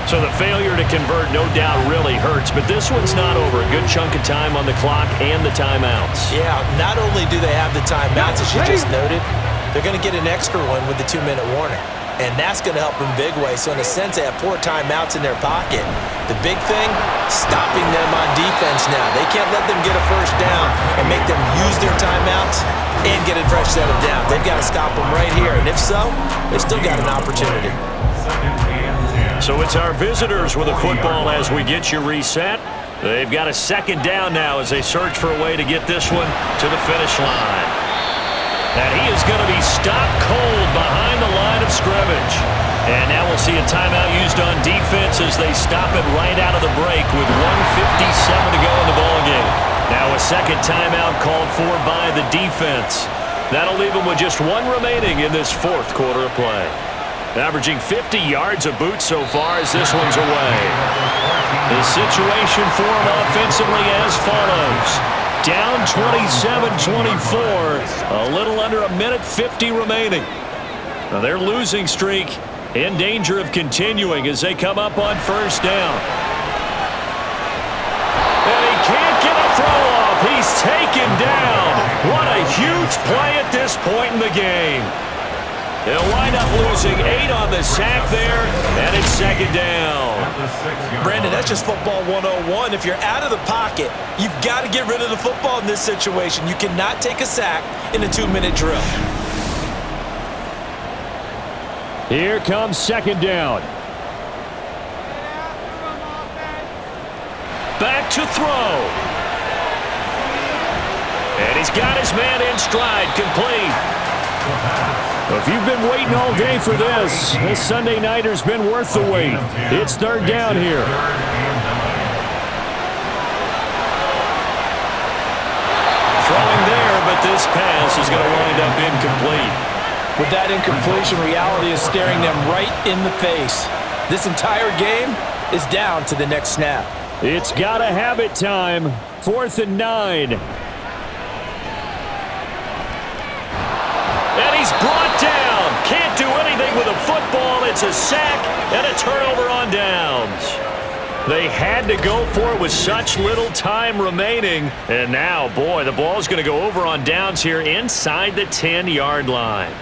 So the failure to convert no doubt really hurts, but this one's not over. A good chunk of time on the clock and the timeouts. Yeah, not only do they have the timeouts, as you just noted, they're going to get an extra one with the 2-minute warning. And that's going to help them big way. So in a sense, they have 4 timeouts in their pocket. The big thing, stopping them on defense now. They can't let them get a first down and make them use their timeouts and get a fresh set of downs. They've got to stop them right here. And if so, they've still got an opportunity. So it's our visitors with a football as we get you reset. They've got a 2nd down now as they search for a way to get this one to the finish line. And he is going to be stopped cold behind the line of scrimmage. And now we'll see a timeout used on defense as they stop it right out of the break with 1:57 to go in the ballgame. Now a 2nd timeout called for by the defense. That'll leave them with just 1 remaining in this 4th quarter of play. Averaging 50 yards a boot so far as this one's away. The situation for them offensively as follows. Down 27-24, a little under 1:50 remaining. Now their losing streak in danger of continuing as they come up on 1st down. And he can't get a throw off. He's taken down. What a huge play at this point in the game. They'll wind up losing 8 on the sack there, and it's 2nd down. Brandon, that's just football 101. If you're out of the pocket, you've got to get rid of the football in this situation. You cannot take a sack in a 2-minute drill. Here comes 2nd down. Back to throw. And he's got his man in stride, complete. If you've been waiting all day for this Sunday nighter's been worth the wait. It's third down here. Throwing there, but this pass is going to wind up incomplete. With that incompletion, reality is staring them right in the face. This entire game is down to the next snap. It's got to have it time. 4th and 9. And he's brought down. Can't do anything with a football. It's a sack and a turnover on downs. They had to go for it with such little time remaining. And now, boy, the ball's going to go over on downs here inside the 10-yard line.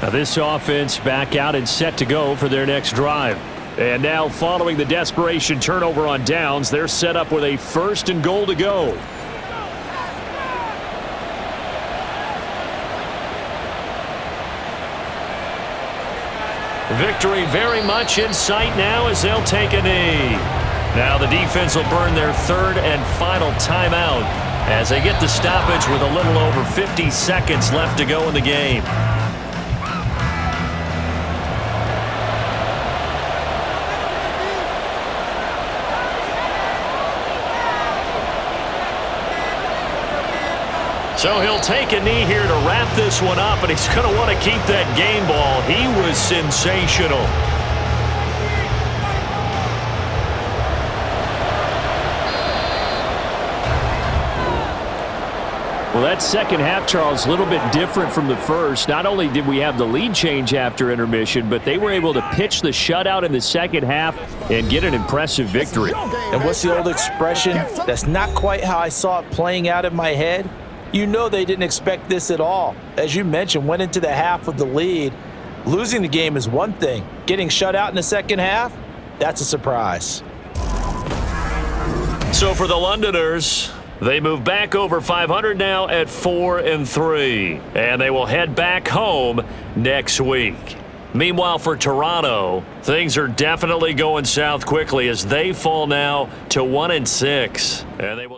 Now this offense back out and set to go for their next drive. And now following the desperation turnover on downs, they're set up with a 1st and goal to go. Victory very much in sight now as they'll take a knee. Now the defense will burn their 3rd and final timeout as they get the stoppage with a little over 50 seconds left to go in the game. So he'll take a knee here to wrap this one up, and he's going to want to keep that game ball. He was sensational. Well, that second half, Charles, a little bit different from the first. Not only did we have the lead change after intermission, but they were able to pitch the shutout in the second half and get an impressive victory. And what's the old expression? That's not quite how I saw it playing out in my head. You know they didn't expect this at all. As you mentioned, went into the half with the lead. Losing the game is one thing. Getting shut out in the second half, that's a surprise. So for the Londoners, they move back over 500 now at 4-3, and they will head back home next week. Meanwhile, for Toronto, things are definitely going south quickly as they fall now to 1-6, and they will